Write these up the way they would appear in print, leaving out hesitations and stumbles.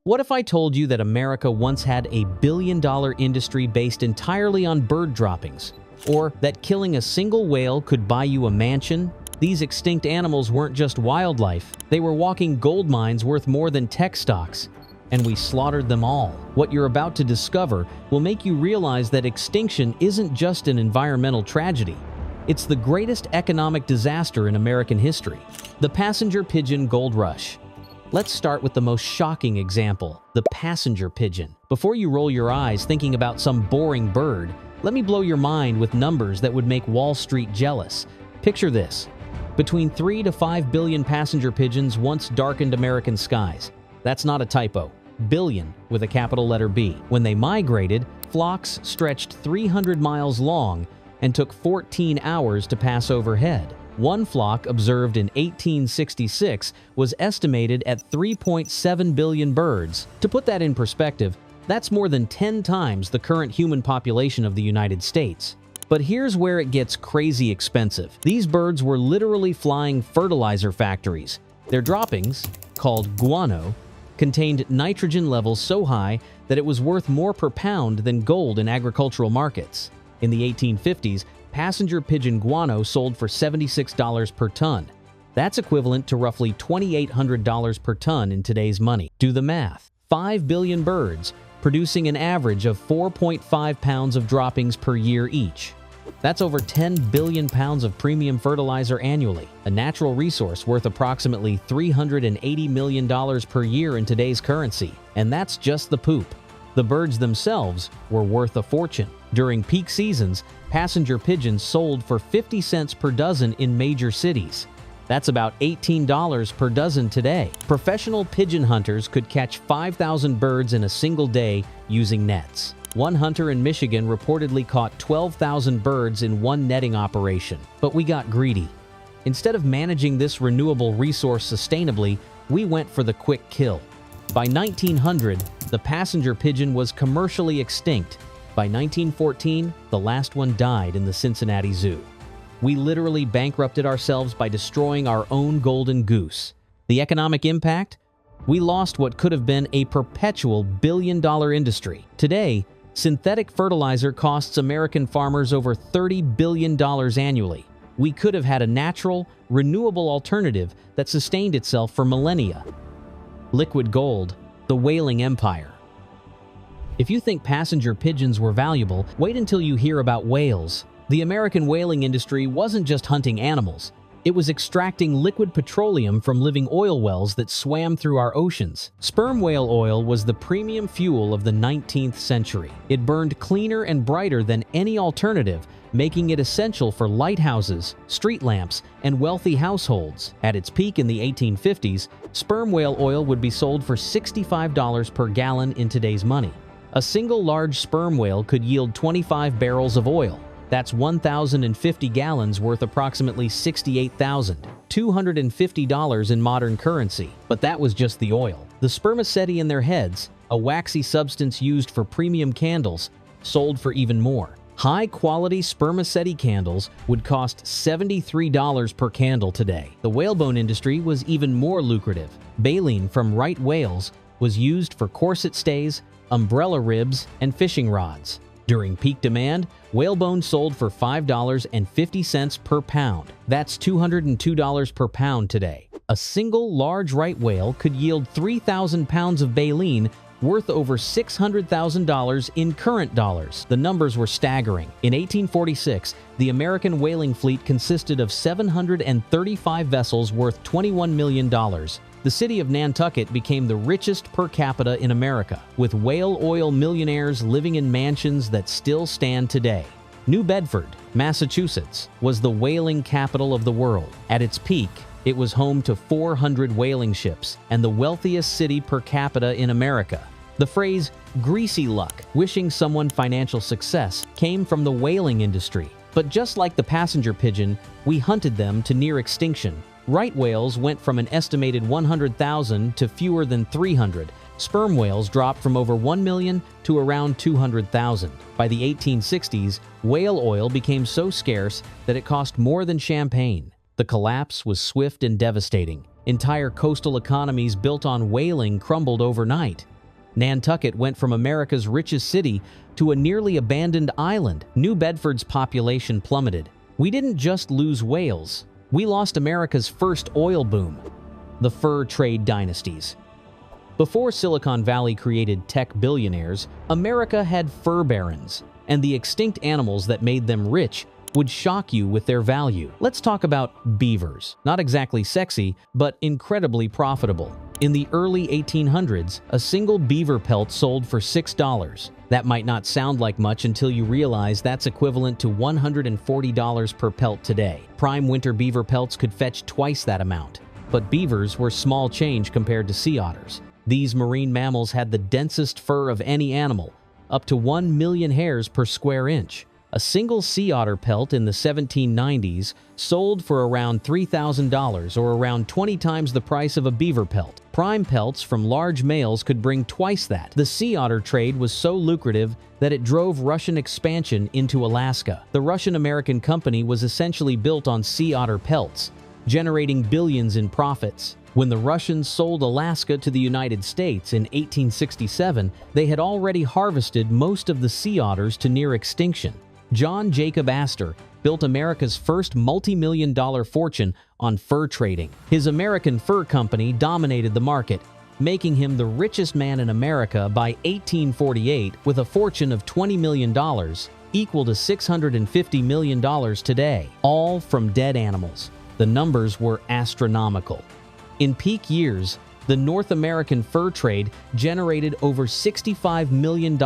What if I told you that America once had a billion-dollar industry based entirely on bird droppings? Or that killing a single whale could buy you a mansion? These extinct animals weren't just wildlife, they were walking gold mines worth more than tech stocks. And we slaughtered them all. What you're about to discover will make you realize that extinction isn't just an environmental tragedy. It's the greatest economic disaster in American history. The passenger pigeon gold rush. Let's start with the most shocking example, the passenger pigeon. Before you roll your eyes thinking about some boring bird, let me blow your mind with numbers that would make Wall Street jealous. Picture this. Between 3 to 5 billion passenger pigeons once darkened American skies. That's not a typo. Billion with a capital letter B. When they migrated, flocks stretched 300 miles long and took 14 hours to pass overhead. One flock observed in 1866 was estimated at 3.7 billion birds. To put that in perspective, that's more than 10 times the current human population of the United States. But here's where it gets crazy expensive. These birds were literally flying fertilizer factories. Their droppings, called guano, contained nitrogen levels so high that it was worth more per pound than gold in agricultural markets. In the 1850s, passenger pigeon guano sold for $76 per ton. That's equivalent to roughly $2,800 per ton in today's money. Do the math. 5 billion birds, producing an average of 4.5 pounds of droppings per year each. That's over 10 billion pounds of premium fertilizer annually, a natural resource worth approximately $380 million per year in today's currency. And that's just the poop. The birds themselves were worth a fortune. During peak seasons, passenger pigeons sold for 50 cents per dozen in major cities. That's about $18 per dozen today. Professional pigeon hunters could catch 5,000 birds in a single day using nets. One hunter in Michigan reportedly caught 12,000 birds in one netting operation. But we got greedy. Instead of managing this renewable resource sustainably, we went for the quick kill. By 1900, the passenger pigeon was commercially extinct. By 1914, the last one died in the Cincinnati Zoo. We literally bankrupted ourselves by destroying our own golden goose. The economic impact? We lost what could have been a perpetual billion-dollar industry. Today, synthetic fertilizer costs American farmers over $30 billion annually. We could have had a natural, renewable alternative that sustained itself for millennia. Liquid gold, the whaling empire. If you think passenger pigeons were valuable, wait until you hear about whales. The American whaling industry wasn't just hunting animals. It was extracting liquid petroleum from living oil wells that swam through our oceans. Sperm whale oil was the premium fuel of the 19th century. It burned cleaner and brighter than any alternative, making it essential for lighthouses, street lamps, and wealthy households. At its peak in the 1850s, sperm whale oil would be sold for $65 per gallon in today's money. A single large sperm whale could yield 25 barrels of oil. That's 1,050 gallons worth approximately $68,250 in modern currency. But that was just the oil. The spermaceti in their heads, a waxy substance used for premium candles, sold for even more. High-quality spermaceti candles would cost $73 per candle today. The whalebone industry was even more lucrative. Baleen from right whales was used for corset stays, umbrella ribs, and fishing rods. During peak demand, whalebone sold for $5.50 per pound. That's $202 per pound today. A single large right whale could yield 3,000 pounds of baleen, worth over $600,000 in current dollars. The numbers were staggering. In 1846, the American whaling fleet consisted of 735 vessels worth $21 million. The city of Nantucket became the richest per capita in America, with whale oil millionaires living in mansions that still stand today. New Bedford, Massachusetts, was the whaling capital of the world. At its peak, it was home to 400 whaling ships and the wealthiest city per capita in America. The phrase, greasy luck, wishing someone financial success, came from the whaling industry. But just like the passenger pigeon, we hunted them to near extinction. Right whales went from an estimated 100,000 to fewer than 300. Sperm whales dropped from over 1 million to around 200,000. By the 1860s, whale oil became so scarce that it cost more than champagne. The collapse was swift and devastating. Entire coastal economies built on whaling crumbled overnight. Nantucket went from America's richest city to a nearly abandoned island. New Bedford's population plummeted. We didn't just lose whales, we lost America's first oil boom, the fur trade dynasties. Before Silicon Valley created tech billionaires, America had fur barons, and the extinct animals that made them rich would shock you with their value. Let's talk about beavers. Not exactly sexy, but incredibly profitable. In the early 1800s, a single beaver pelt sold for $6. That might not sound like much until you realize that's equivalent to $140 per pelt today. Prime winter beaver pelts could fetch twice that amount. But beavers were small change compared to sea otters. These marine mammals had the densest fur of any animal, up to 1 million hairs per square inch. A single sea otter pelt in the 1790s sold for around $3,000, or around 20 times the price of a beaver pelt. Prime pelts from large males could bring twice that. The sea otter trade was so lucrative that it drove Russian expansion into Alaska. The Russian-American company was essentially built on sea otter pelts, generating billions in profits. When the Russians sold Alaska to the United States in 1867, they had already harvested most of the sea otters to near extinction. John Jacob Astor built America's first multi-million-dollar fortune on fur trading. His American Fur Company dominated the market, making him the richest man in America by 1848 with a fortune of $20 million, equal to $650 million today, all from dead animals. The numbers were astronomical. In peak years, the North American fur trade generated over $65 million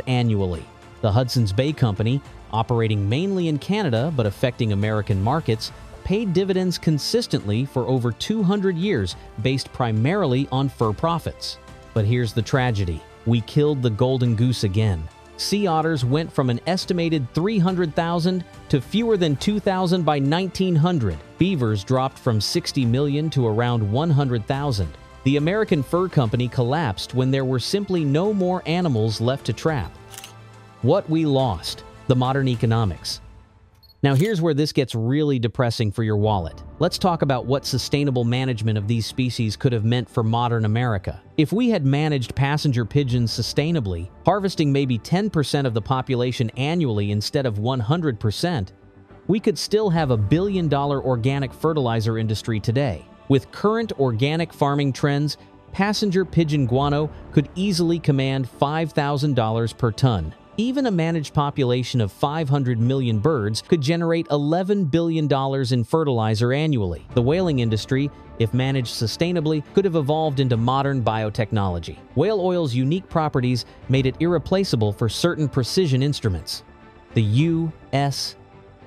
annually. The Hudson's Bay Company, operating mainly in Canada but affecting American markets, paid dividends consistently for over 200 years based primarily on fur profits. But here's the tragedy. We killed the golden goose again. Sea otters went from an estimated 300,000 to fewer than 2,000 by 1900. Beavers dropped from 60 million to around 100,000. The American Fur Company collapsed when there were simply no more animals left to trap. What we lost: the modern economics. Now here's where this gets really depressing for your wallet. Let's talk about what sustainable management of these species could have meant for modern America. If we had managed passenger pigeons sustainably, harvesting maybe 10% of the population annually instead of 100%, we could still have a billion-dollar organic fertilizer industry today. With current organic farming trends, passenger pigeon guano could easily command $5,000 per ton. Even a managed population of 500 million birds could generate $11 billion in fertilizer annually. The whaling industry, if managed sustainably, could have evolved into modern biotechnology. Whale oil's unique properties made it irreplaceable for certain precision instruments. The U.S.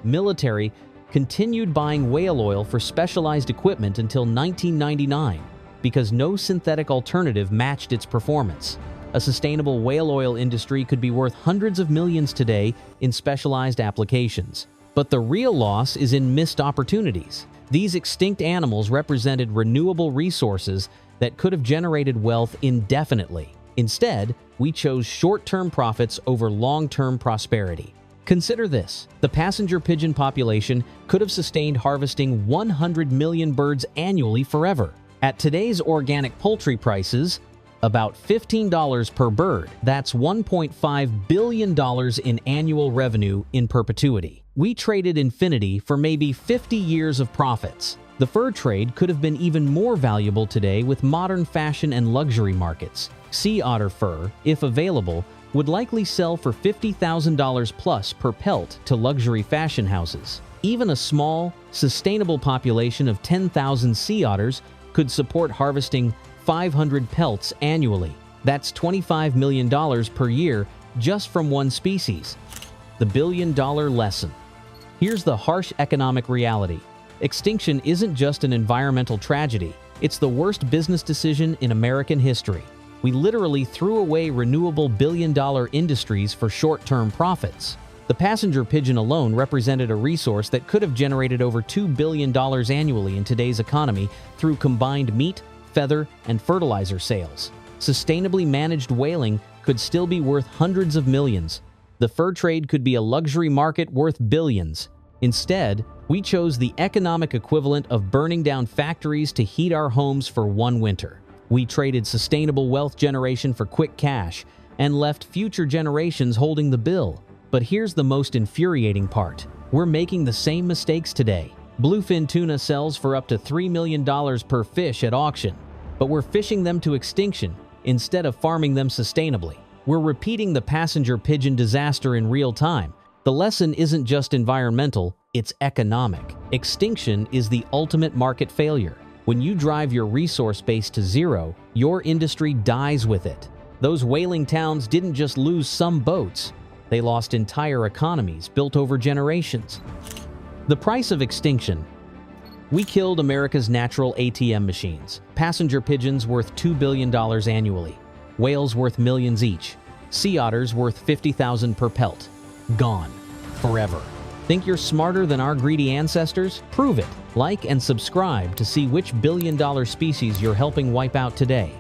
military continued buying whale oil for specialized equipment until 1999 because no synthetic alternative matched its performance. A sustainable whale oil industry could be worth hundreds of millions today in specialized applications. But the real loss is in missed opportunities. These extinct animals represented renewable resources that could have generated wealth indefinitely. Instead, we chose short-term profits over long-term prosperity. Consider this: the passenger pigeon population could have sustained harvesting 100 million birds annually forever. At today's organic poultry prices, about $15 per bird, that's $1.5 billion in annual revenue in perpetuity. We traded infinity for maybe 50 years of profits. The fur trade could have been even more valuable today with modern fashion and luxury markets. Sea otter fur, if available, would likely sell for $50,000 plus per pelt to luxury fashion houses. Even a small, sustainable population of 10,000 sea otters could support harvesting 500 pelts annually. That's $25 million per year just from one species. The billion-dollar lesson. Here's the harsh economic reality. Extinction isn't just an environmental tragedy. It's the worst business decision in American history. We literally threw away renewable billion-dollar industries for short-term profits. The passenger pigeon alone represented a resource that could have generated over $2 billion annually in today's economy through combined meat, feather, and fertilizer sales. Sustainably managed whaling could still be worth hundreds of millions. The fur trade could be a luxury market worth billions. Instead, we chose the economic equivalent of burning down factories to heat our homes for one winter. We traded sustainable wealth generation for quick cash and left future generations holding the bill. But here's the most infuriating part. We're making the same mistakes today. Bluefin tuna sells for up to $3 million per fish at auction, but we're fishing them to extinction instead of farming them sustainably. We're repeating the passenger pigeon disaster in real time. The lesson isn't just environmental, it's economic. Extinction is the ultimate market failure. When you drive your resource base to zero, your industry dies with it. Those whaling towns didn't just lose some boats, they lost entire economies built over generations. The price of extinction. We killed America's natural ATM machines. Passenger pigeons worth $2 billion annually. Whales worth millions each. Sea otters worth $50,000 per pelt. Gone. Forever. Think you're smarter than our greedy ancestors? Prove it. Like and subscribe to see which billion-dollar species you're helping wipe out today.